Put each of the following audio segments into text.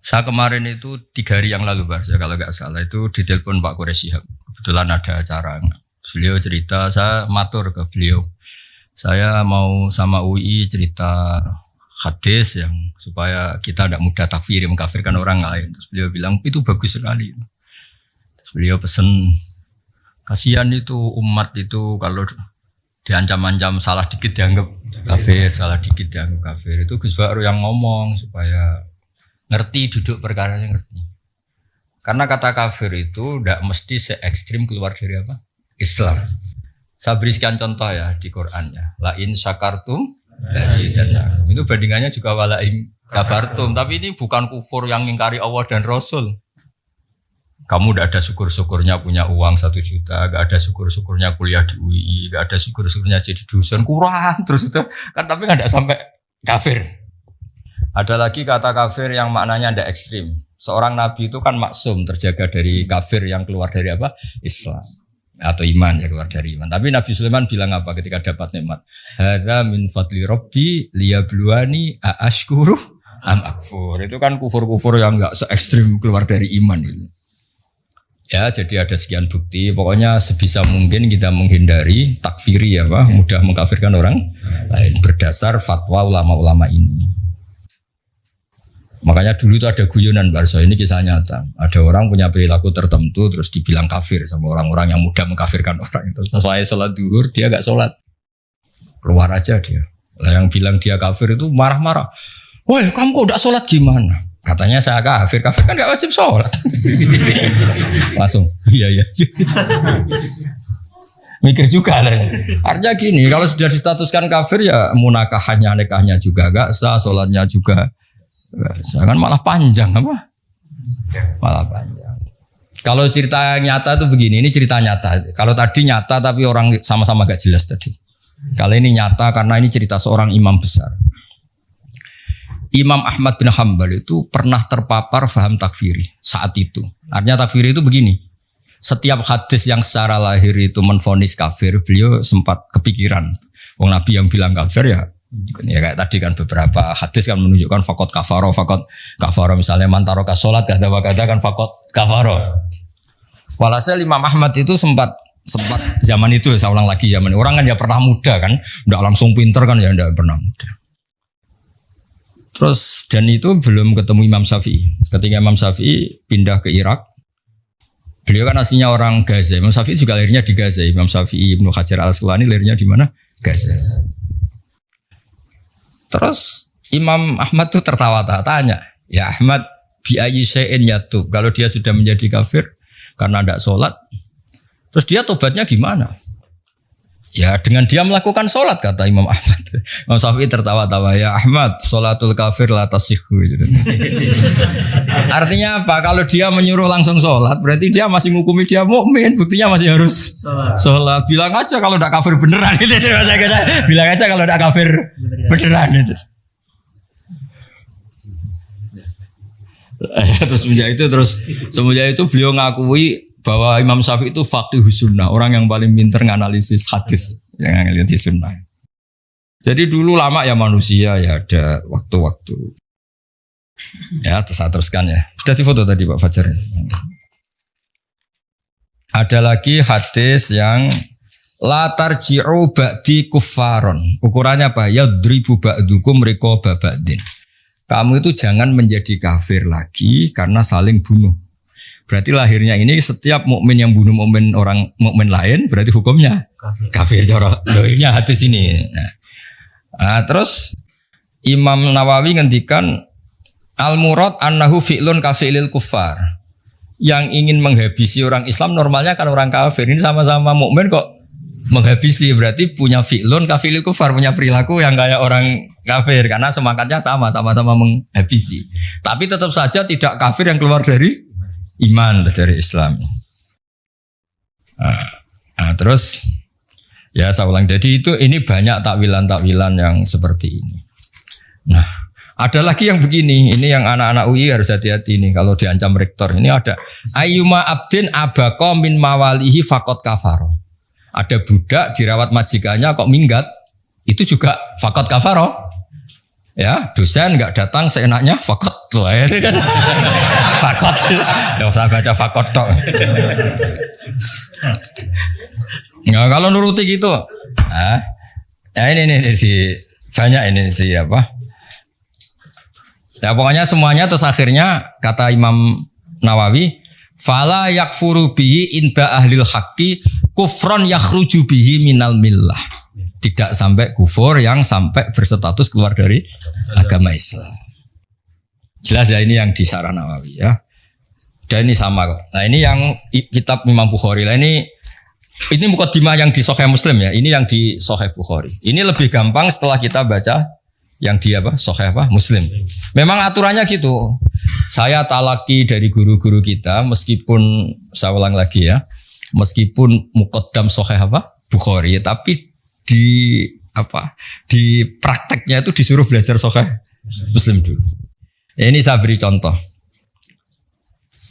Saya kemarin itu 3 hari yang lalu, Pak, kalau nggak salah itu ditelepon Pak Quraisy Shihab. Kebetulan ada acara. Beliau cerita, saya matur ke beliau. Saya mau sama UI cerita hadis yang supaya kita tidak mudah takfir, mengkafirkan orang lain. Terus beliau bilang itu bagus sekali. Terus beliau pesen, kasihan itu umat itu kalau diancam-ancam salah dikit dianggap kafir, salah dikit dianggap kafir. Itu Gus Baru yang ngomong supaya ngerti duduk perkaranya ngerti. Karena kata kafir itu tidak mesti se-ekstrim keluar dari apa? Islam. Saya berikan contoh ya di Qur'annya. La in syakartum lazidannakum. Itu bandingannya juga wala in kafartum. Tapi ini bukan kufur yang mengingkari Allah dan Rasul. Kamu tidak ada syukur-syukurnya punya uang 1 juta, gak ada syukur-syukurnya kuliah di UI, gak ada syukur-syukurnya jadi dosen, kurang terus itu kan, tapi nggak sampai kafir. Ada lagi kata kafir yang maknanya tidak ekstrim. Seorang nabi itu kan maksum, terjaga dari kafir yang keluar dari apa? Islam atau iman, ya keluar dari iman. Tapi Nabi Sulaiman bilang apa ketika dapat nikmat? Hadza min fadli rabbi liyabluwani aashkuru am akfur. Itu kan kufur-kufur yang enggak se-ekstrim keluar dari iman itu. Ya, jadi ada sekian bukti. Pokoknya sebisa mungkin kita menghindari takfiri, mudah mengkafirkan orang lain berdasar fatwa ulama-ulama ini. Makanya dulu itu ada guyonan Barso, ini kisah nyata. Ada orang punya perilaku tertentu terus dibilang kafir sama orang-orang yang mudah mengkafirkan orang itu. Sesuai sholat duhur dia gak sholat, keluar aja dia. Lah yang bilang dia kafir itu marah-marah. Woi kamu kok gak sholat gimana? Katanya saya kafir, kafir kan gak wajib sholat. Langsung iya. Mikir juga lah. Artinya gini, kalau sudah distatuskan kafir ya munakahnya, nikahnya juga gak sah, sholatnya juga. Kan malah panjang apa? Malah panjang. Kalau cerita nyata itu begini, ini cerita nyata. Kalau tadi nyata tapi orang sama-sama gak jelas tadi. Kalau ini nyata karena ini cerita seorang imam besar. Imam Ahmad bin Hanbal itu pernah terpapar faham takfiri saat itu. Artinya takfiri itu begini. Setiap hadis yang secara lahir itu menvonis kafir, beliau sempat kepikiran. Wong Nabi yang bilang kafir ya kayak tadi kan beberapa hadis kan menunjukkan fakot kafaro misalnya mantaroka sholat kata kan fakot kafaro. Walhasil Imam Ahmad itu sempat zaman itu, saya ulang lagi zaman orang kan ya pernah muda kan, udah langsung pinter kan ya udah pernah muda. Terus dan itu belum ketemu Imam Syafi'i. Ketika Imam Syafi'i pindah ke Irak, beliau kan aslinya orang Gaza. Imam Syafi'i juga lahirnya di Gaza. Imam Syafi'i Ibnu Hajar Al-Asqalani lahirnya di mana? Gaza. Terus Imam Ahmad tuh tertawa-tawa tanya, ya Ahmad bi ayyi syai'in yatub. Kalau dia sudah menjadi kafir karena tidak sholat, terus dia tobatnya gimana? Ya dengan dia melakukan sholat, kata Imam Ahmad. Imam Syafi'i tertawa-tawa, ya Ahmad sholatul kafir la tasihhu. Artinya apa? Kalau dia menyuruh langsung sholat, berarti dia masih menghukumi dia mukmin. Buktinya masih harus sholat. Bilang aja kalau tidak kafir beneran. Bilang aja kalau tidak kafir beneran itu. Semenjak itu beliau ngakui bahwa Imam Syafi'i itu faqihus sunnah, orang yang paling pintar nganalisis hadis, yang nganalisis sunnah. Jadi dulu lama ya manusia ya ada waktu-waktu. Ya saya teruskan ya. Sudah difoto tadi Pak Fajar. Ada lagi hadis yang la tarji'u ba'di kuffaron. Ukurannya apa? Yadribu ba'dukum riqaba ba'din. Kamu itu jangan menjadi kafir lagi karena saling bunuh. Berarti lahirnya ini setiap mukmin yang bunuh orang mukmin lain berarti hukumnya kafir. Cara lahirnya hadis ini. Nah, terus Imam Nawawi ngendikan al-murad annahu fi'lun kafi'lil kuffar. Yang ingin menghabisi orang Islam normalnya kan orang kafir. Ini sama-sama mukmin kok menghabisi, berarti punya fi'lun kafi'lil kuffar, punya perilaku yang kayak orang kafir karena semangatnya sama-sama menghabisi. Tapi tetap saja tidak kafir yang keluar dari iman, dari Islam. Nah, terus ya saya ulang. Jadi ini banyak takwilan-takwilan yang seperti ini. Nah, ada lagi yang begini. Ini yang anak-anak UI harus hati-hati nih kalau diancam rektor. Ini ada ayyuma abdin abaqa min mawalihi faqad kafaro. Ada budak dirawat majikannya kok minggat, itu juga faqad kafaro. Ya, dosen nggak datang seenaknya fakot tuh, itu kan fakot. Nggak usah baca fakot dok. Nggak kalau nuruti gitu, ini si banyak ini si apa? Ya pokoknya semuanya terus akhirnya kata Imam Nawawi, fala yakfuru bihi inda ahlil haqqi kufron yakhruju bihi minal millah. Tidak sampai kufur yang sampai berstatus keluar dari agama Islam. Jelas ya ini yang di Syarah Nawawi ya. Dan ini sama kok. Nah ini yang kitab Imam Bukhari. Nah ini mukaddimah yang di Sahih Muslim ya. Ini yang di Sahih Bukhari. Ini lebih gampang setelah kita baca yang di apa? Sahih apa? Muslim. Memang aturannya gitu. Saya talaki dari guru-guru kita meskipun saya ulang lagi ya. Meskipun muqaddam Sahih apa? Bukhari, tapi di prakteknya itu disuruh belajar Sahih Muslim dulu. Ini saya beri contoh.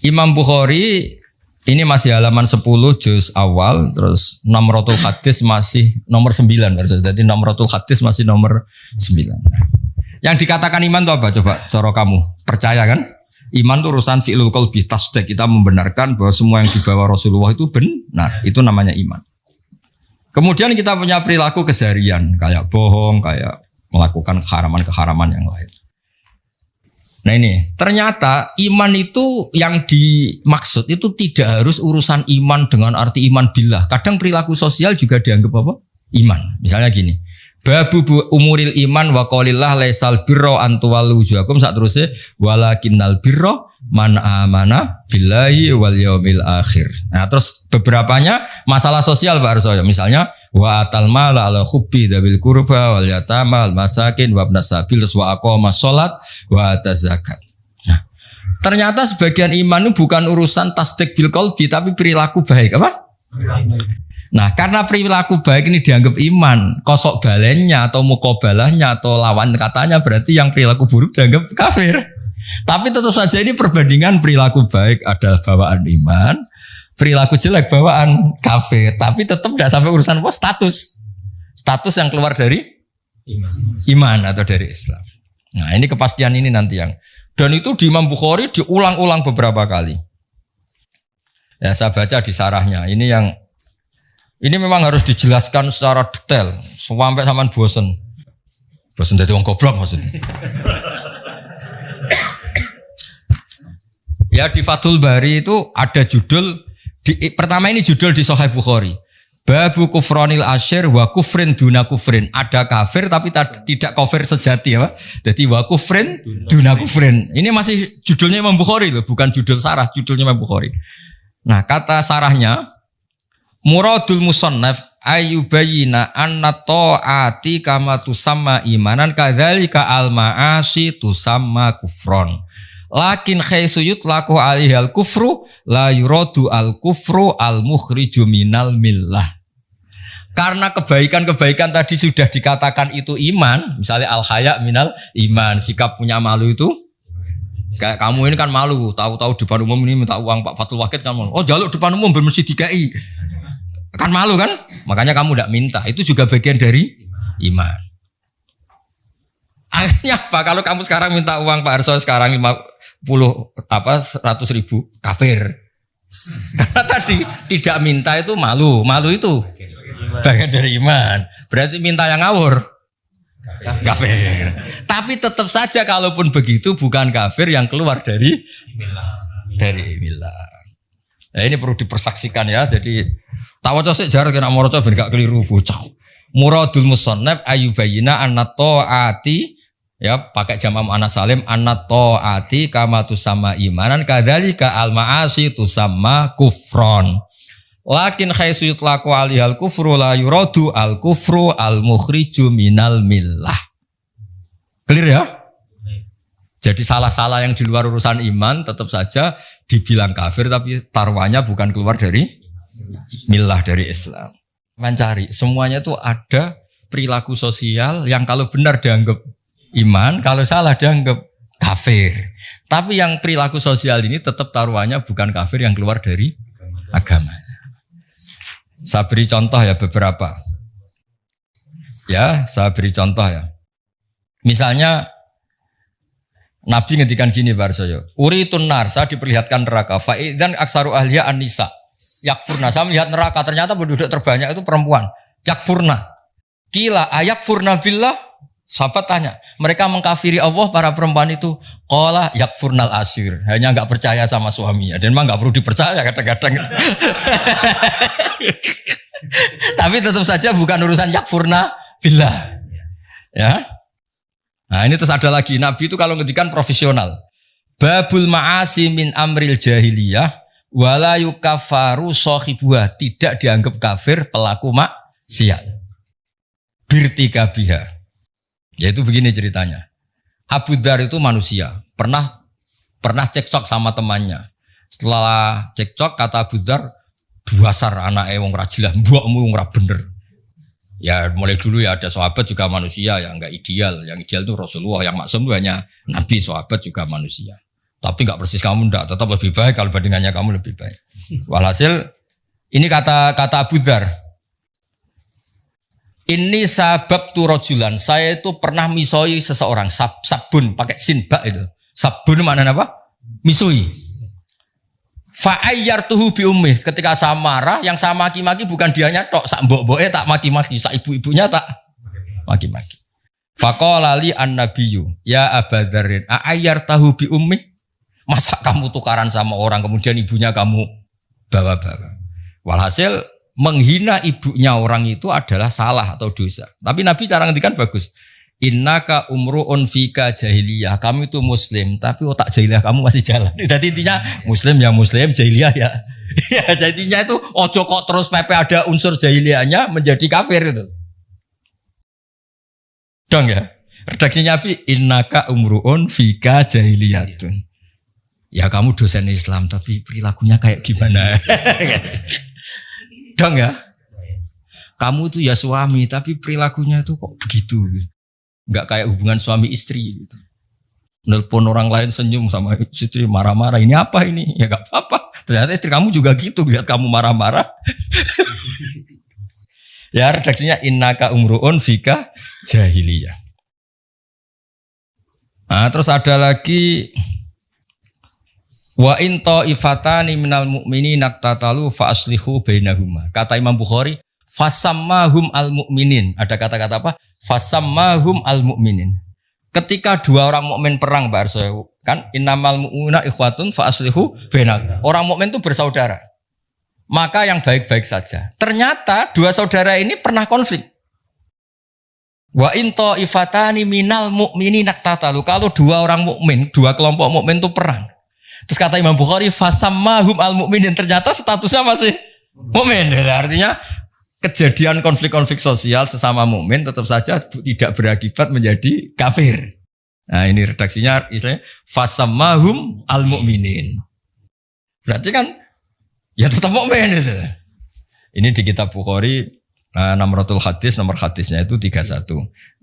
Imam Bukhari ini masih halaman 10 juz awal, terus nomratul hadis masih nomor 9. Jadi nomratul hadis masih nomor 9. Yang dikatakan iman itu apa? Coba cara kamu percaya kan? Iman itu urusan fi'lul qalbi, tasdik, kita membenarkan bahwa semua yang dibawa Rasulullah itu benar. Itu namanya iman. Kemudian kita punya perilaku keseharian, kayak bohong, kayak melakukan keharaman-keharaman yang lain. Nah ini, ternyata iman itu yang dimaksud itu tidak harus urusan iman dengan arti iman billah. Kadang perilaku sosial juga dianggap apa? Iman. Misalnya gini, babu umuril iman wa qaulillah laisal birra an tuwallu wujuhakum saterusé walakinnal birra man amana billahi wal yaumil akhir. Nah, terus beberapanya masalah sosial Pak Arso. Misalnya wa atal mala ala hubbi dabil qurba wal yatama al masakin wa ibnas sabil wa aqama shalat wa ataz zakat. Nah, ternyata sebagian iman itu bukan urusan tasdik bil qalbi tapi perilaku baik apa? Nah, karena perilaku baik ini dianggap iman, kosok balennya atau mukobalahnya atau lawan katanya berarti yang perilaku buruk dianggap kafir. Tapi tentu saja ini perbandingan perilaku baik adalah bawaan iman, perilaku jelek bawaan kafir. Tapi tetap tidak sampai urusan apa? Status yang keluar dari iman atau dari Islam. Nah ini kepastian ini nanti yang. Dan itu di Imam Bukhari diulang-ulang beberapa kali. Ya saya baca di sarahnya. Ini memang harus dijelaskan secara detail sampai sampean bosen. Bosen dadi wong goblok maksudnya. Ya di Fathul Bari itu ada judul pertama ini judul di Sahih Bukhari. Babu kufronil asyir wa kufrin duna kufrin. Ada kafir tapi tidak kafir sejati ya. Jadi wa kufrin duna kufrin. Ini masih judulnya Imam Bukhari loh, bukan judul sarah, judulnya Imam Bukhari. Nah, kata sarahnya muradul musannaf ayyubayyina anna ta'ati kama tusamma imanan kadzalika al ma'asi tusamma kufron. Lakin khaisu yutlaqu alihal kufru la yuradu al kufru al mukhriju minal millah. Karena kebaikan-kebaikan tadi sudah dikatakan itu iman, misalnya al haya minal iman, sikap punya malu itu kayak kamu ini kan malu, tahu-tahu depan umum ini minta uang Pak Fatul Wahid kan malu. Oh, jaluk depan umum bermesti dikai. Kan malu kan? Makanya kamu tidak minta. Itu juga bagian dari iman. Akhirnya apa? Kalau kamu sekarang minta uang Pak Arso sekarang 100.000 kafir. Karena tadi tidak minta itu malu. Malu itu bagian dari iman. Berarti minta yang ngawur kafir. Tapi tetap saja kalaupun begitu bukan kafir yang keluar dari millah. Nah, ini perlu dipersaksikan ya. Jadi tawaca sik jar kena maca ben gak keliru bocah. Muradul musannaf ayyubayyina anna ta'ati ya pakai jamak muannats salim anna ta'ati kama tusamma imanan kadzalika al ma'asi tusamma kufron. Lakin khaisu yutlaqu alihal kufru la yuradu al kufru al mukhriju minal millah. Clear ya? Jadi salah-salah yang di luar urusan iman tetap saja dibilang kafir tapi taruhannya bukan keluar dari millah, dari Islam. Mencari semuanya itu ada perilaku sosial yang kalau benar dianggap iman, kalau salah dianggap kafir. Tapi yang perilaku sosial ini tetap taruhannya bukan kafir yang keluar dari agama. Saya beri contoh ya beberapa. Ya, saya beri contoh ya. Misalnya Nabi ngendikan gini Barsoyo, uritun nar, saya diperlihatkan neraka. Faidan aksaru ahliya an-nisa. Yakfurna, saya melihat neraka, ternyata penduduk terbanyak itu perempuan. Yakfurna. Kila ayakfurna billah. Sahabat tanya, mereka mengkafiri Allah para perempuan itu. Qala yakfurnal asir, hanya enggak percaya sama suaminya. Dan memang enggak perlu dipercaya kadang-kadang. Tapi tetap saja bukan urusan yakfurna billah. Ya. Nah ini terus ada lagi, Nabi itu kalau ngendikan profesional. Babul ma'asi min amril jahiliyah wala yukaffaru sahibuha, tidak dianggap kafir pelaku maksiat. Birtika biha. Yaitu begini ceritanya. Abu Dzar itu manusia, pernah cekcok sama temannya. Setelah cekcok kata Abu Dzar, "Duasar anake wong ra jelas, mbokmu wong ra bener." Ya mulai dulu ya ada sahabat juga manusia yang enggak ideal. Yang ideal itu Rasulullah, yang maksum itu hanya Nabi, sahabat juga manusia. Tapi enggak persis kamu enggak, tetap lebih baik kalau bandingannya kamu lebih baik. Walhasil ini kata Abu Dzar. Ini sabab tu rojulan, saya itu pernah misoi seseorang, sabun pakai sin ba itu. Sabun maknanya apa? Misoi. Fa'ayyartuhu bi ummih, ketika saya marah yang saya maki-maki bukan dianya tok, sak mbok-mboke tak maki-maki, sak ibu-ibunya tak maki-maki. Faqala li an-nabiyyu ya Abadzarrin a'ayyartahu bi ummih, masa kamu tukaran sama orang kemudian ibunya kamu bawa-bawa. Walhasil menghina ibunya orang itu adalah salah atau dosa. Tapi Nabi cara ngendikan bagus. Innaka umru'un fika jahiliyah. Kamu itu muslim, tapi otak jahiliyah kamu masih jalan. Jadi intinya muslim ya muslim, jahiliyah ya. Ya jadi intinya itu ojo kok terus pepe ada unsur jahiliyahnya menjadi kafir itu. Dong ya. Redaksinya Nabi, innaka umru'un fika jahiliyatun. Ya kamu dosen Islam tapi perilakunya kayak gimana? Dong ya. Kamu itu ya suami tapi perilakunya itu kok begitu. Enggak kayak hubungan suami istri gitu. Nelpon orang lain senyum sama istri marah-marah. Ini apa ini? Ya enggak apa-apa. Ternyata istri kamu juga gitu lihat kamu marah-marah. Ya redaksinya innaka umruun fika jahiliyah. Nah, terus ada lagi wa in ta'ifatani minal mu'minina tatalu fa aslihu bainahuma. Kata Imam Bukhari fasammahum al-mu'minin. Ada kata-kata apa? Fasammahum al-mu'minin. Ketika dua orang mukmin perang, Mbak Arso, kan innamal mu'minuna ikhwatun fa aslihu bainahum. Orang mukmin itu bersaudara. Maka yang baik-baik saja. Ternyata dua saudara ini pernah konflik. Wa in ta'ifatani minal mu'minina tatalu. Kalau dua orang mukmin, dua kelompok mukmin itu perang. Terus kata Imam Bukhari fasammahum al-mu'minin, ternyata statusnya masih mukmin. Artinya kejadian konflik-konflik sosial sesama mukmin tetap saja tidak berakibat menjadi kafir. Nah ini redaksinya istilahnya fasammahum al-mu'minin. Berarti kan ya tetap mukmin itu. Ini di kitab Bukhari Namratul Hadis, nomor hadisnya itu 31.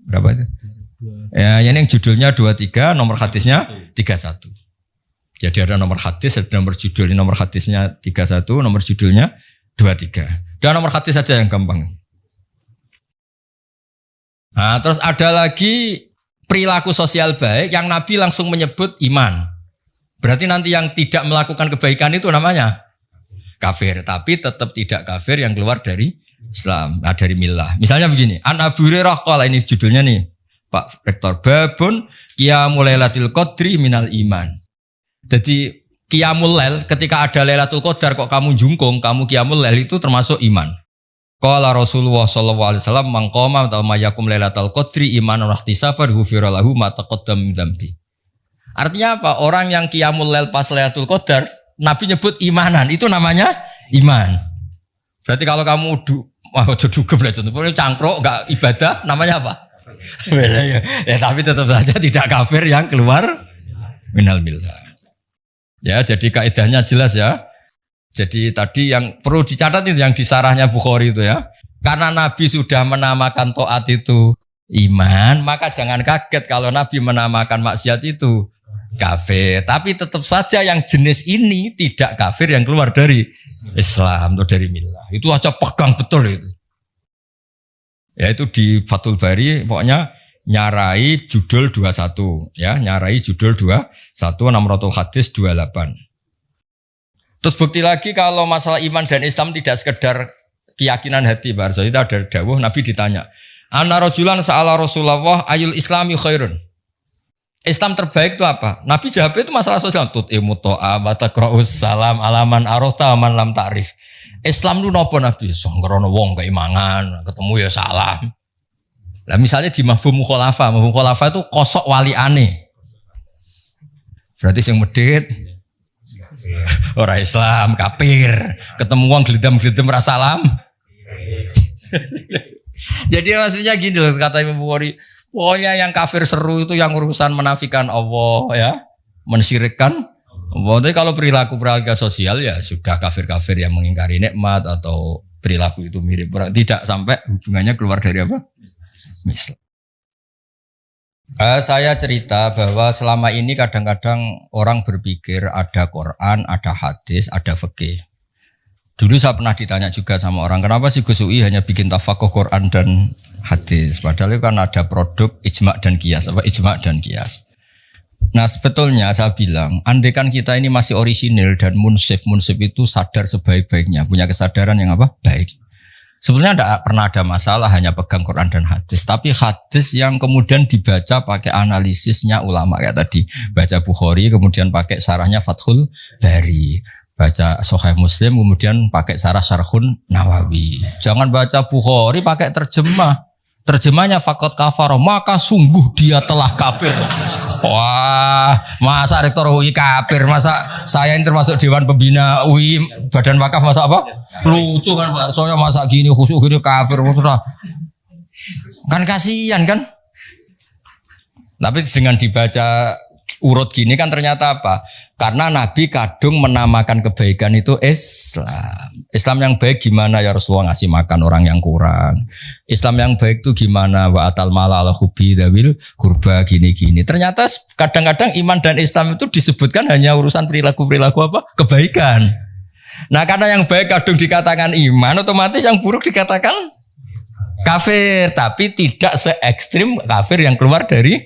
Berapa itu? Ya ini yang judulnya 23, nomor hadisnya 31. Jadi ada nomor hadis, ada nomor judul. Ini nomor hadisnya 31, nomor judulnya 23. Dan nomor hadis saja yang gampang. Nah, terus ada lagi perilaku sosial baik yang Nabi langsung menyebut iman. Berarti nanti yang tidak melakukan kebaikan itu namanya kafir. Tapi tetap tidak kafir yang keluar dari Islam, dari millah. Misalnya begini, An Abu Hurairah qala, ini judulnya nih Pak Rektor, babun qiyamul lailatul qadri minal iman. Jadi qiyamul lail, ketika ada Lailatul Qadar kok kamu jungkung, kamu qiyamul lail itu termasuk iman. Qala Rasulullah sallallahu alaihi wasallam man qama atau mayakum Lailatul Qadri imanan wa ihtisaban ghufira lahu ma taqaddam min dzambi. Artinya apa? Orang yang qiyamul lail pas Lailatul Qadar, Nabi nyebut imanan, itu namanya iman. Berarti kalau kamu aja dugem lah contohnya cangkruk enggak ibadah, namanya apa? Ya tapi tetap saja tidak kafir yang keluar minal millah. Ya, jadi kaidahnya jelas ya. Jadi tadi yang perlu dicatat itu yang di sarahnya Bukhari itu ya. Karena Nabi sudah menamakan taat itu iman, maka jangan kaget kalau Nabi menamakan maksiat itu kafir. Tapi tetap saja yang jenis ini tidak kafir yang keluar dari Islam atau dari millah. Itu aja pegang betul itu. Ya itu di Fathul Bari pokoknya nyarai judul 21 ya, nyarai judul 21 Namratul Hadis 28. Terus bukti lagi kalau masalah iman dan Islam tidak sekedar keyakinan hati, Pak Arso. Itu ada dawuh Nabi ditanya, "Anna rajulan sa'ala Rasulullah ayul islami khairun?" Islam terbaik itu apa? Nabi jawab itu masalah sosial. Tut'imu ta'a wa taqra'us salam alaman arafta man lam ta'rif. Islam itu napa Nabi? Sangkrono wong keimangan, ketemu ya salam. Lah misalnya di mafhum khulafa itu kosok waliane. Berarti sing medhit ora Islam, kafir. Ketemu wong glidam-glidam ra salam. Jadi maksudnya gini loh kata Imam Bukhari, pokoknya yang kafir seru itu yang urusan menafikan Allah ya, mensyirikkan Allah. Tapi kalau perilaku sosial ya sudah kafir-kafir yang mengingkari nikmat atau perilaku itu mirip orang, tidak sampai hubungannya keluar dari apa? Misal. Saya cerita bahwa selama ini kadang-kadang orang berpikir ada Quran, ada hadis, ada fikih. Dulu saya pernah ditanya juga sama orang, kenapa sih Gus UI hanya bikin tafakuh Quran dan hadis? Padahal itu kan ada produk ijma' dan qiyas, ijma' dan qiyas. Nah sebetulnya saya bilang, andai kan kita ini masih orisinil dan munsif itu sadar sebaik-baiknya, punya kesadaran yang apa? Baik. Sebenarnya tidak pernah ada masalah hanya pegang Quran dan hadis, tapi hadis yang kemudian dibaca pakai analisisnya ulama kayak tadi, baca Bukhari kemudian pakai syarahnya Fathul Bari, baca Sahih Muslim kemudian pakai Syarhun Nawawi. Jangan baca Bukhari pakai terjemah. Terjemahnya faqad kafar, maka sungguh dia telah kafir. Wah, masa rektor UI kafir, masa saya ini termasuk dewan pembina UI Badan Wakaf masa apa? Lucu kan Pak Arsonya masa gini khusyuk gini kafir. Kan kasihan kan? Tapi dengan dibaca urut gini kan ternyata apa? Karena Nabi kadung menamakan kebaikan itu Islam. Islam yang baik gimana ya Rasulullah, ngasih makan orang yang kurang. Islam yang baik itu gimana? Wa atal mala ala hubbi dawil kurba gini-gini. Ternyata kadang-kadang iman dan Islam itu disebutkan hanya urusan perilaku-perilaku apa? Kebaikan. Nah karena yang baik kadung dikatakan iman, otomatis yang buruk dikatakan kafir. Tapi tidak se ekstrim kafir yang keluar dari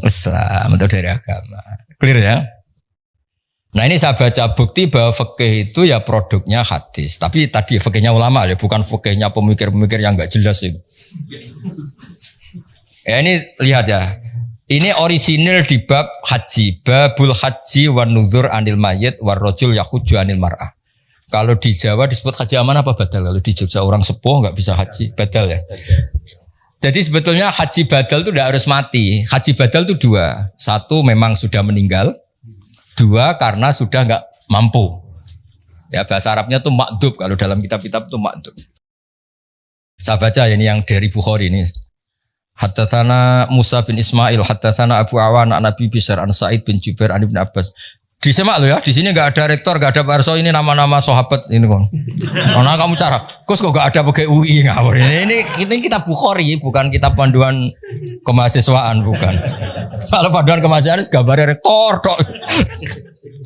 Islam atau dari agama. Clear ya? Nah ini saya baca bukti bahwa fikih itu ya produknya hadis. Tapi tadi fikihnya ulama ya, bukan fikihnya pemikir-pemikir yang enggak jelas itu. Ya ini lihat ya. Ini orisinil di bab haji, babul haji wan nuzur anil mayyit war rajul yahuju anil mar'ah. Kalau di Jawa disebut haji aman apa badal? Kalau di Jogja orang sepuh enggak bisa haji, badal ya. Jadi sebetulnya haji badal itu tidak harus mati. Haji badal itu dua. Satu memang sudah meninggal. Dua karena sudah enggak mampu. Ya bahasa Arabnya itu makdub. Kalau dalam kitab-kitab itu makdub. Saya baca ini yang dari Bukhari ini. Haddatsana Musa bin Ismail, haddatsana Abu Awan an Nabi Bishr an Sa'id bin Jubair an Ibnu Abbas. Disemak lo ya, di sini enggak ada rektor, enggak ada Pak Arso, ini nama-nama sahabat ini kon. Karena kamu cara, kos kok enggak ada pakai UI ngawur. Ini kitab Bukhari, bukan kitab panduan kemahasiswaan, bukan. Kalau panduan kemahasiswaan gambar rektor tok.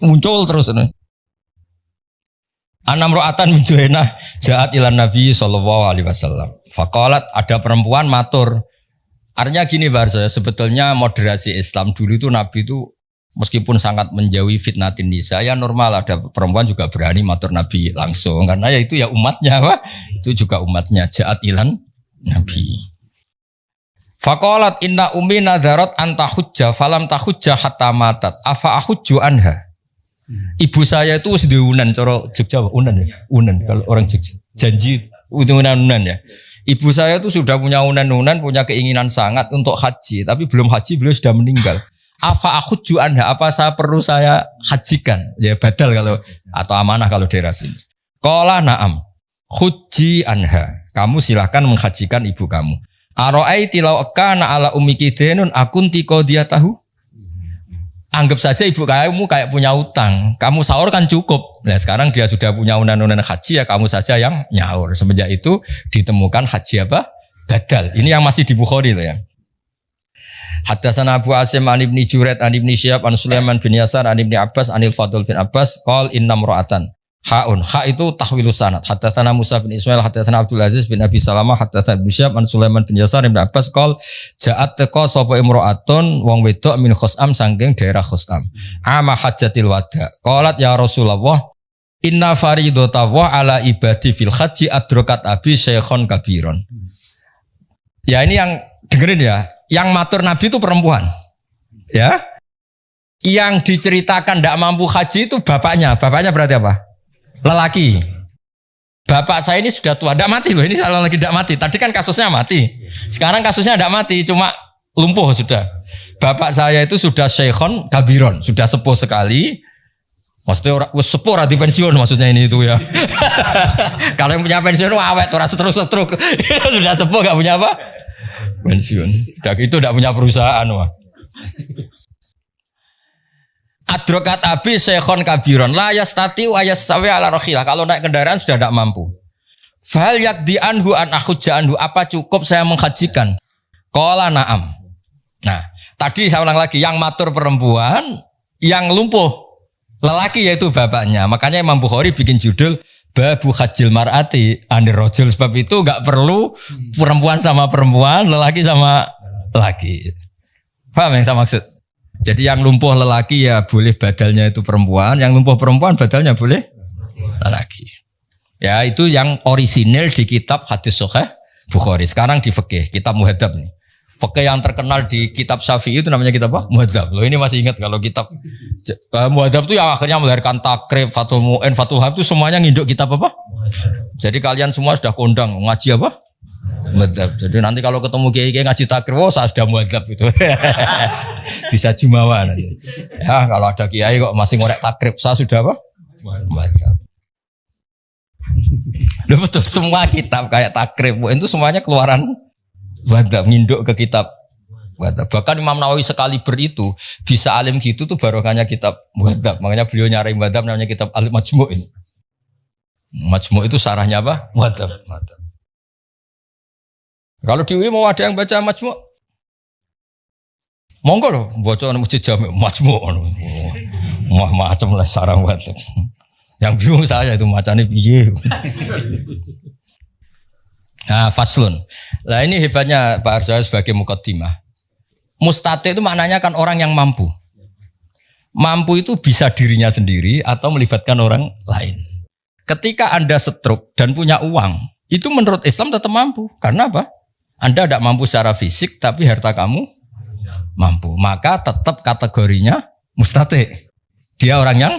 Muncul terus ini. Anam ro'atan min Juhainah ja'at ilan Nabi sallallahu alaihi wasallam. Faqalat, ada perempuan matur. Artinya gini Pak Arso, sebetulnya moderasi Islam dulu itu Nabi itu meskipun sangat menjauhi fitnatin nisa, ya normal ada perempuan juga berani matur Nabi langsung karena ya itu ya umatnya, Pak. Itu juga umatnya ja'at ilan Nabi. Faqalat inna ummi nadzarat an tahujja falam tahujja hatta matat afa ahujju anha. Ibu saya itu wis diunan cara Jogja unan ya. Unan kalau orang Jogja. Janji itu unan ya. Ibu saya itu sudah punya unan-unan, punya keinginan sangat untuk haji, tapi belum haji, beliau sudah meninggal. Afa ahujju anha, apa saya perlu saya hajikan? Ya badal kalau atau amanah kalau daerah sini. Qala na'am. Huji anha. Kamu silahkan menghajikan ibu kamu. Ara'aiti law kana ala ummiki dainun akunti qadiyatahu. Anggap saja ibu kamu kayak punya utang. Kamu sahur kan cukup. Nah, sekarang dia sudah punya unan-unan haji, ya kamu saja yang nyaur. Semenjak itu ditemukan haji apa? Badal. Ini yang masih di Bukhari loh ya. Haddatsana Abu Asim an Ibni Juraid an Ibni Syihab an Sulaiman bin Yasar an Ibni Abbas anil Fadl bin Abbas qol innam ra'atan Haun, ha itu tahwilus sanad. Haddatsana Musa bin Ismail, haddatsana Abdul Aziz bin Abi Salamah, haddatsana Ibnu Syihab an Sulaiman bin Yasar bin Abbas qol ja'at taqa sapa imra'atun wong wedok min Khusam saking daerah Khusam. Ama hajjatil wada. Qalat ya Rasulullah, inna faridata wa ala ibadi fil haji adrokat abi syekhon kabiron. Ya ini yang dengerin ya, yang matur Nabi itu perempuan. Ya. Yang diceritakan tidak mampu haji itu bapaknya. Bapaknya berarti apa? Lelaki. Bapak saya ini sudah tua, tidak mati loh. Ini salah lagi tidak mati. Tadi kan kasusnya mati. Sekarang kasusnya tidak mati, cuma lumpuh sudah. Bapak saya itu sudah syekhon kabiron, sudah sepuh sekali. Maksudnya sepuh di pensiun maksudnya ini itu ya. Kalau yang punya pensiun awet, orang setruk-setruk. Sudah sepuh gak punya apa? Pensiun. Udah gitu tidak punya perusahaan wah. Adrokat abi syekhon kabiron la yastati wa yastawi ala rakhilah. Kalau naik kendaraan sudah tidak mampu. Fal yakdi anhu an akhujja anhu, apa cukup saya menghajikan? Qala na'am. Nah, tadi saya ulang lagi, yang matur perempuan, yang lumpuh lelaki yaitu bapaknya. Makanya Imam Bukhari bikin judul Babu Hajjil Mar'ati Anir Rajul, sebab itu enggak perlu perempuan sama perempuan, lelaki sama lelaki. Paham yang saya maksud? Jadi yang lumpuh lelaki ya boleh badalnya itu perempuan, yang lumpuh perempuan badalnya boleh lelaki. Ya itu yang orisinil di kitab hadis Sahih Bukhari. Sekarang di fikih, kitab Muhadzab nih. Fikih yang terkenal di kitab Syafi'i itu namanya kitab apa? Muhadzab. Loh ini masih ingat kalau kitab Muhadzab itu yang akhirnya melahirkan Takrib, Fathul Mu'in, Fathul Wahab itu semuanya nginduk kitab apa? Jadi kalian semua sudah kondang ngaji apa? Muhadzab. Jadi nanti kalau ketemu kiai-kiai ngaji takrib, oh saya sudah muhadzab itu. Bisa jumawa nanti. Ya kalau ada kiai kok masih ngorek takrib, saya sudah apa? Muhadzab. Betul semua kitab kayak takrib itu semuanya keluaran muhadzab, nginduk ke kitab muhadzab. Bahkan Imam Nawawi sekali itu bisa alim gitu tuh barokahnya kitab muhadzab. Makanya beliau nyari muhadzab namanya kitab Al-Majmu' ini. Majmu' itu sarahnya apa? Muhadzab. Kalau di UI mau ada yang baca Majmu', monggo loh, baca masjid Jami' Majmu', macam lah sarang muhadzab. Yang bingung saya itu macamnya piye. Nah, faslun. Nah ini hebatnya Pak Arso sebagai mukaddimah. Mustati itu maknanya kan orang yang mampu. Mampu itu bisa dirinya sendiri atau melibatkan orang lain. Ketika Anda stroke dan punya uang, itu menurut Islam tetap mampu. Karena apa? Anda tidak mampu secara fisik, tapi harta kamu mampu. Maka tetap kategorinya mustati. Dia orang yang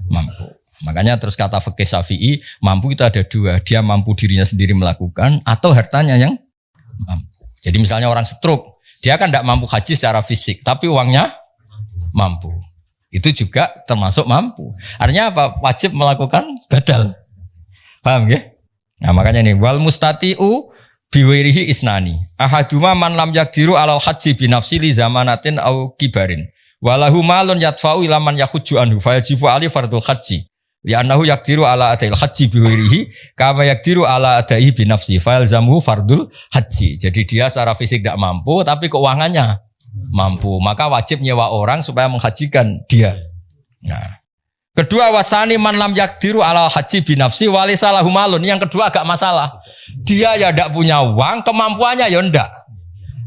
mampu. Makanya terus kata fikih Syafi'i, mampu itu ada dua. Dia mampu dirinya sendiri melakukan, atau hartanya yang mampu. Jadi misalnya orang stroke, dia kan tidak mampu haji secara fisik, tapi uangnya mampu. Itu juga termasuk mampu. Artinya apa? Wajib melakukan badal. Paham ya? Nah makanya ini, wal mustati'u biwirihi isnani. Ahaduma man lam yakdiru alal haji binafsi li zamanatin au kibarin. Walahu malun yadfa'u ila man yakhujju anhu fayajibu ali fardul haji. Li'annahu yakdiru ala adail haji biwirihi kama yakdiru ala adai binafsi fayalzamuhu fardul haji. Jadi dia secara fisik tidak mampu tapi keuangannya mampu. Maka wajib nyewa orang supaya menghajikan dia. Nah. Kedua wasani man lam yakdiru ala haji binafsi wali salahu malun. Yang kedua agak masalah. Dia ya tidak punya uang, kemampuannya ya ndak.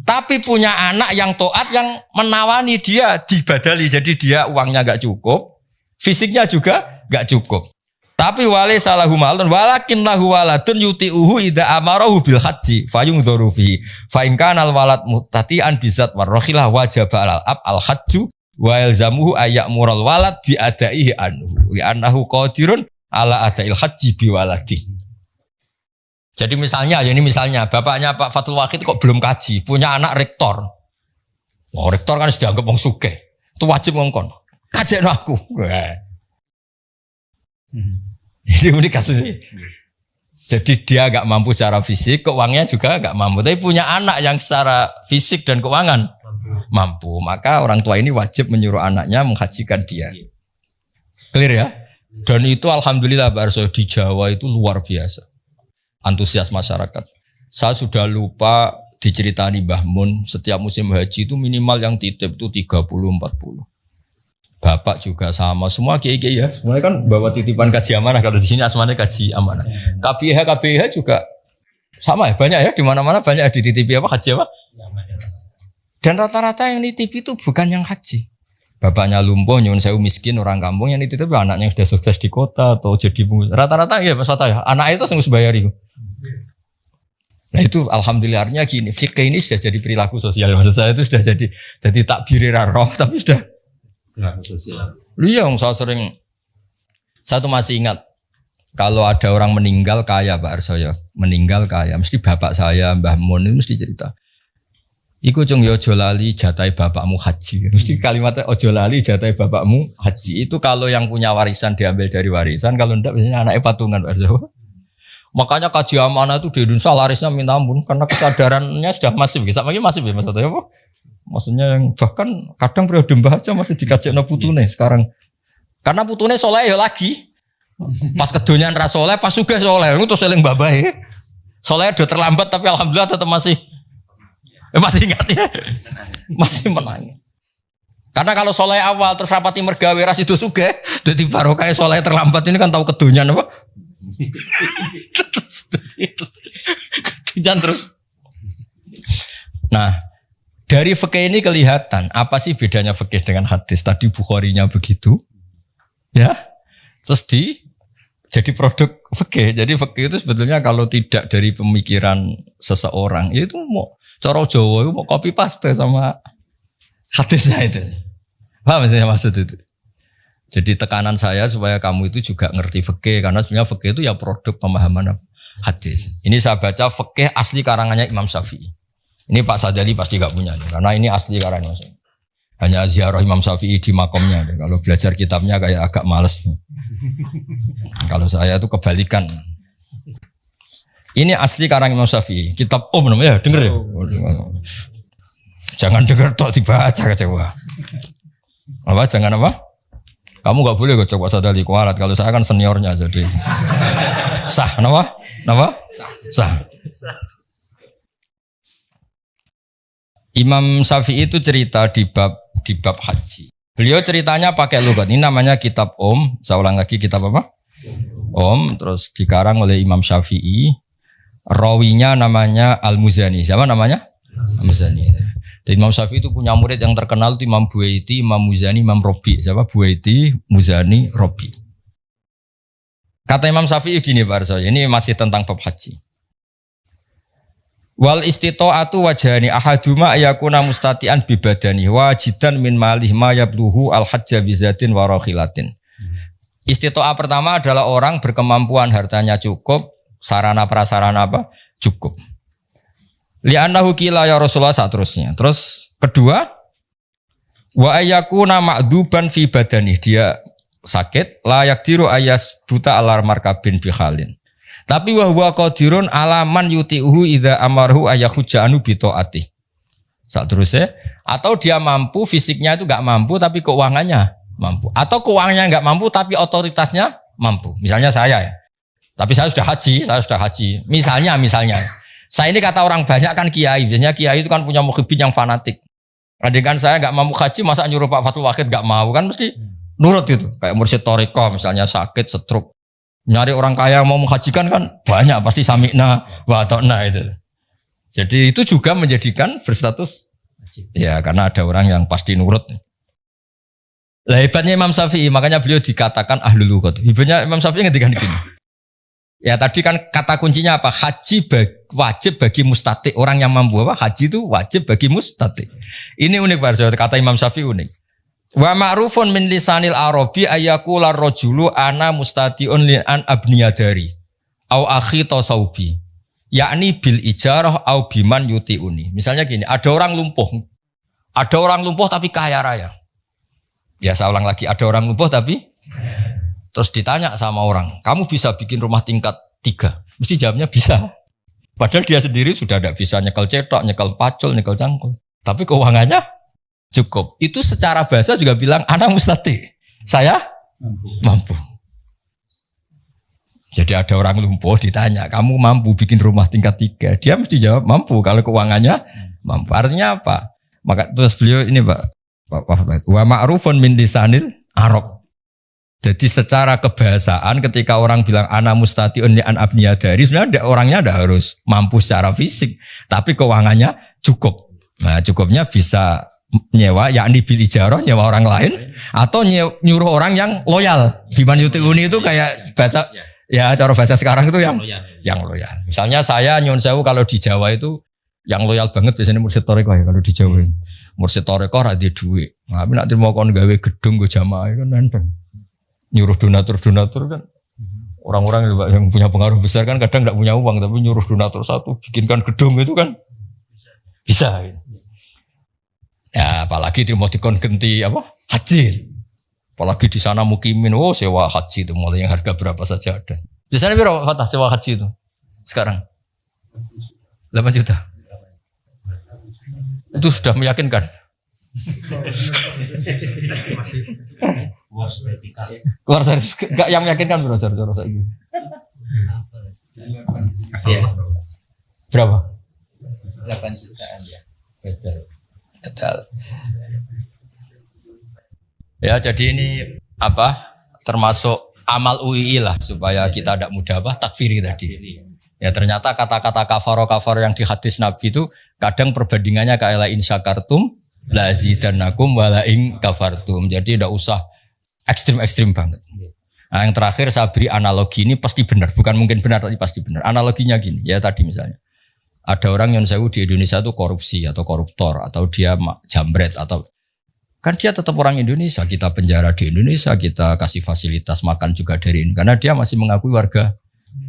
Tapi punya anak yang taat yang menawani dia dibadali. Jadi dia uangnya enggak cukup, fisiknya juga enggak cukup. Tapi wali salahu malun walakin lahu waladun yuti'uhu idza amarahu bil haji fayungdharu fi fa in kana al walad muttati'an bizat warrakhilah wajaba al hajju wa yalzamuhu ayyamural walad bi adaihi anhu li annahu qadirun ala adail haji bi waladi. Jadi misalnya ya ini misalnya bapaknya Pak Fathul Wahid kok belum kaji, punya anak rektor. Oh, rektor kan sudah dianggap wong sugih. Itu wajib ngongkon. Kajekno aku. Ini kasusnya. Jadi dia enggak mampu secara fisik, keuangannya juga enggak mampu, tapi punya anak yang secara fisik dan keuangan mampu, maka orang tua ini wajib menyuruh anaknya menghajikan dia. Clear ya? Dan itu alhamdulillah Pak Arso di Jawa itu luar biasa. Antusias masyarakat. Saya sudah lupa diceritani Mbah Mun, setiap musim haji itu minimal yang titip itu 30-40. bapak juga sama, semua kiai-kiai ya. Semuanya kan bawa titipan kaji amanah. Kalau di sini asmanya kaji amanah. KBH juga sama ya, banyak ya, di mana-mana banyak dititipi apa haji apa. Dan rata-rata yang nitip itu bukan yang haji. Bapaknya lumpuh, nyuwun sewu miskin orang kampung yang nitip anaknya yang sudah sukses di kota atau jadi rata-rata ya Mas Fatah ya. Anak itu harus bayari. Nah itu alhamdulillahnya gini, fikih ini sudah jadi perilaku sosial. Maksud saya itu sudah jadi takbir roh, tapi sudah perilaku sosial. Iya, saya tuh masih ingat kalau ada orang meninggal kaya Pak Arsoyo, meninggal kaya, mesti bapak saya Mbah Mun itu mesti cerita. Iku cung yo ojo lali jatai bapakmu haji. Mesti kalimatnya ojo lali jatai bapakmu haji. Itu kalau yang punya warisan diambil dari warisan, kalau enggak biasanya anaknya patungan Pak Arsoyo. Makanya kaji amanah itu di Indonesia larisnya minta ampun karena kesadarannya sudah masif. Sampai masif ya maksudnya apa? Maksudnya yang bahkan kadang periode mbah aja masih dikaji putune sekarang. Karena putune soleh ya lagi. Pas kedonyan ra soleh, pas sugih soleh itu seling babahe. Soleh udah terlambat tapi alhamdulillah tetap masih ingat ya. Masih menang. Karena kalau soleh awal terus rapati mergawe ras itu sugih, dadi barokah soleh terlambat ini kan tahu kedonyan apa? Jangan terus. Nah, dari fikih ini kelihatan apa sih bedanya fikih dengan hadis. Tadi Bukharinya begitu, ya. Terus jadi produk fikih. Jadi fikih itu sebetulnya kalau tidak dari pemikiran seseorang, itu mau cara Jawa itu mau copy paste sama hadisnya itu. Paham saya maksud itu? Jadi tekanan saya supaya kamu itu juga ngerti fikih karena sebenarnya fikih itu ya produk pemahaman hadis. Ini saya baca fikih asli karangannya Imam Syafi'i. Ini Pak Sadali pasti gak punya nih, karena ini asli karangan Imam Syafi'i. Hanya ziarah Imam Syafi'i di makomnya. Kalau belajar kitabnya kayak agak males. Kalau saya itu kebalikan. Ini asli karangan Imam Syafi'i. Kitab namanya denger ya. Jangan denger tok dibaca kecewa. Apa jangan apa? Kamu gak boleh kok coba sadali kualat. Kalau saya kan seniornya jadi sah, kenapa? Sah. Imam Syafi'i itu cerita di bab haji. Beliau ceritanya pakai lugat. Ini namanya kitab Saya ulang lagi kitab apa? Terus dikarang oleh Imam Syafi'i. Rawinya namanya Al-Muzani. Siapa namanya? Al-Muzani. Dan Imam Syafi'i itu punya murid yang terkenal itu Imam Buaiti, Imam Muzani, Imam Robi. Siapa? Buaiti, Muzani, Robi. Kata Imam Syafi'i gini Pak Arsoy, ini masih tentang bab haji. Wal istita'atu wajhani ahaduma ayakuna mustati'an bibadani wajidan min malih ma yabluhu al-hajja bizatin wa rakhilatin. Istita'ah pertama adalah orang berkemampuan hartanya cukup, sarana prasarana apa? Cukup. Li'annahu qila ya Rasulullah seterusnya. Terus kedua, wa ayyakuna ma'duban fi badani. Dia sakit, la yakdiru ayas buta alar markabin fi khalin. Tapi wa huwa qadirun alaman yuti'uhu idza amarhu ayakhujja anu bi taati. Seterusnya, atau dia mampu fisiknya itu enggak mampu tapi keuangannya mampu. Atau keuangannya enggak mampu tapi otoritasnya mampu. Misalnya saya ya. Tapi saya sudah haji. Misalnya saya ini kata orang banyak kan kiai. Biasanya kiai itu kan punya mukhibin yang fanatik. Andai kan saya nggak mau haji, masa nyuruh Pak Fatul Wahid nggak mau kan mesti nurut gitu. Kayak Mursyid Toriko misalnya sakit stroke, nyari orang kaya mau menghajikan kan banyak pasti samikna wa ta'na itu. Jadi itu juga menjadikan berstatus ya karena ada orang yang pasti nurut. Lah hebatnya Imam Syafi'i makanya beliau dikatakan ahlul lughah. Hebatnya Imam Syafi'i ngendikan gini. Ya tadi kan kata kuncinya apa? Haji wajib bagi mustati. Orang yang mampu apa? Haji itu wajib bagi mustati. Ini unik Pak, kata Imam Syafi'i unik. Wa ma'rufun min lisanil arabi ayyakula rajulu ana mustati'un li an abniyadari au akhi tasawbi. Yakni bil ijarah au biman yuti'uni. Misalnya gini, ada orang lumpuh tapi kaya raya. Ya saya ulang lagi, ada orang lumpuh tapi terus ditanya sama orang, kamu bisa bikin rumah tingkat 3? Mesti jawabnya bisa. Padahal dia sendiri sudah tidak bisa nyekel cetok, nyekel pacul, nyekel cangkul. Tapi keuangannya cukup. Itu secara bahasa juga bilang, ana mustati. Saya mampu. Jadi ada orang lumpuh ditanya, kamu mampu bikin rumah tingkat 3? Dia mesti jawab mampu kalau keuangannya mampu. Artinya apa? Maka terus beliau ini Pak, Wa ma'rufun min lisanil Arab. Jadi secara kebahasaan ketika orang bilang ana mustatiun li an abniya dari sebenarnya orangnya tidak harus mampu secara fisik, tapi keuangannya cukup. Nah, cukupnya bisa nyewa yakni bil ijarah, nyewa orang lain atau nyuruh orang yang loyal. Biman yutiuni itu kayak bahasa ya cara bahasa sekarang itu yang loyal. Misalnya saya nyun sewu kalau di Jawa itu yang loyal banget biasanya mursyid toreko ya kalau di Jawa. Mursyid toreko ra di duit. Nah, tapi nek mau kon gawe gedung go jamaah kan nenteng. Nyuruh donatur kan orang-orang yang punya pengaruh besar kan kadang tidak punya uang tapi nyuruh donatur satu bikinkan gedung itu kan bisa gitu. Ya apalagi dia mau dikon genti apa haji, apalagi di sana mukimin sewa haji itu mulai yang harga berapa saja ada. Biasanya berapa Fatah sewa haji itu sekarang 8 juta itu sudah meyakinkan. Keluar sertifikat enggak yang meyakinkan bro cara saiki. Berapa? 8 jutaan ya. Betul. Ya jadi ini apa? Termasuk amal UII lah supaya kita tidak mudah takfiri tadi. Ya ternyata kata-kata kafaro yang di hadis Nabi itu kadang perbandingannya kayak la in syakartum la zidannakum wa la in kafartum. Jadi tidak usah ekstrim banget. Nah, yang terakhir saya beri analogi ini pasti benar, bukan mungkin benar tapi pasti benar. Analoginya gini, ya tadi misalnya ada orang yang sewu di Indonesia itu korupsi atau koruptor atau dia jambret atau kan dia tetap orang Indonesia, kita penjara di Indonesia, kita kasih fasilitas makan juga dari ini karena dia masih mengakui warga.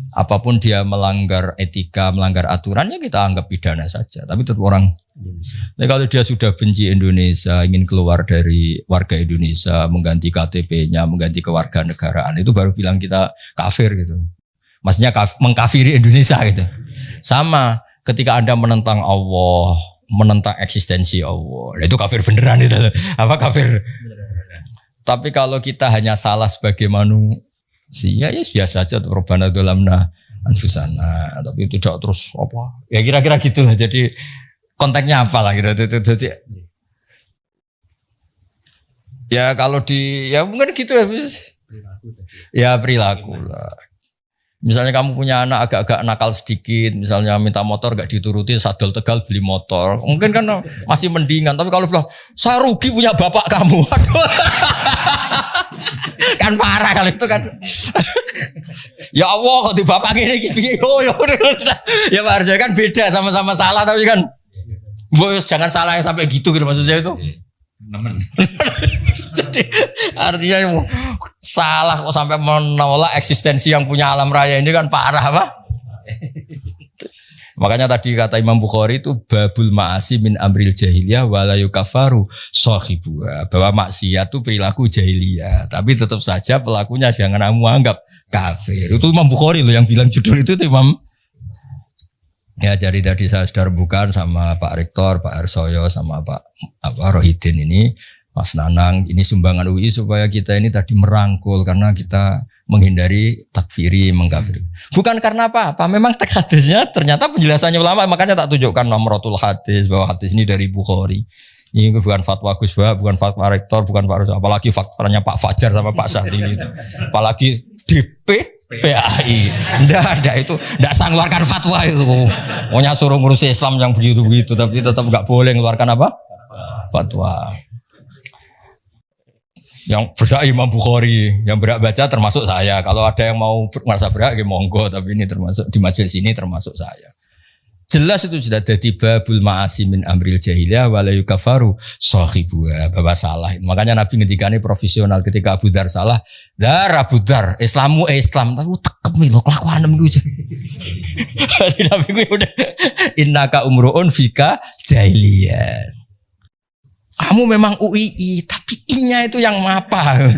Apapun dia melanggar etika, melanggar aturannya kita anggap pidana saja, tapi tetap orang Indonesia. Tapi kalau dia sudah benci Indonesia, ingin keluar dari warga Indonesia, mengganti KTP-nya, mengganti kewarganegaraan, itu baru bilang kita kafir gitu. Maksudnya mengkafiri Indonesia gitu. Sama ketika Anda menentang Allah, menentang eksistensi Allah, itu kafir beneran itu. Apa kafir? Tapi kalau kita hanya salah sebagai manusia, ya biasa aja tuh Rabbana dzalamna anfusana, tapi itu tidak terus apa? Ya kira-kira gitu lah. Jadi konteksnya apa lah gitu. Jadi ya kalau di ya mungkin gitu ya. Ya perilaku lah. Misalnya kamu punya anak agak-agak nakal sedikit, misalnya minta motor gak dituruti, sadol Tegal beli motor, mungkin kan masih mendingan. Tapi kalau bilang saya rugi punya bapak kamu, aduh, kan parah kalau itu kan. Ya Allah, kalau di bapak ini ya Pak Arjo kan beda, sama-sama salah tapi kan, bos jangan salah yang sampai gitu maksudnya itu. Jadi artinya salah kok sampai menolak eksistensi yang punya alam raya ini kan parah apa? Makanya tadi kata Imam Bukhari itu babul ma'asi min amril jahiliyah wala yukafaru sahibuha, bahwa maksiat itu perilaku jahiliyah tapi tetap saja pelakunya jangan kamu anggap kafir. Itu Imam Bukhari loh yang bilang judul itu Imam. Ya jadi tadi saya sudah rembukan sama Pak Rektor, Pak Arsoyo, sama Pak Rohidin ini, Mas Nanang, ini sumbangan UI supaya kita ini tadi merangkul karena kita menghindari takfiri, mengkafiri. Bukan karena apa-apa, memang teks hadisnya ternyata penjelasannya ulama, makanya tak tunjukkan nomorotul hadis, bahwa hadis ini dari Bukhari. Ini bukan fatwa Gus Wahab, bukan fatwa Rektor, bukan Pak Arsoyo, apalagi fatwanya Pak Fajar sama Pak Sahdini, apalagi DP PAI, ndak itu, ndak sang keluarkan fatwa itu. Maunya suruh ngurusi Islam yang begitu-begitu, tapi tetap nggak boleh mengeluarkan apa? Fatwa. Yang berhak Imam Bukhari, yang berhak baca termasuk saya. Kalau ada yang mau merasa berhak, ya monggo. Tapi ini termasuk di majelis ini termasuk saya. Jelas itu sudah jadi babul ma'asi min amril jahiliyah wala yukafaru sahibuha, bahwa salah. Makanya Nabi ngendikane profesional ketika Abu Dzar salah, "Dar Abu Dzar, Islamu Islam, tapi tekep lho kelakuanem iku." Nabi ku udah innaka umruun fika jahiliyah. Kamu memang UII, tapi I-nya itu yang apa?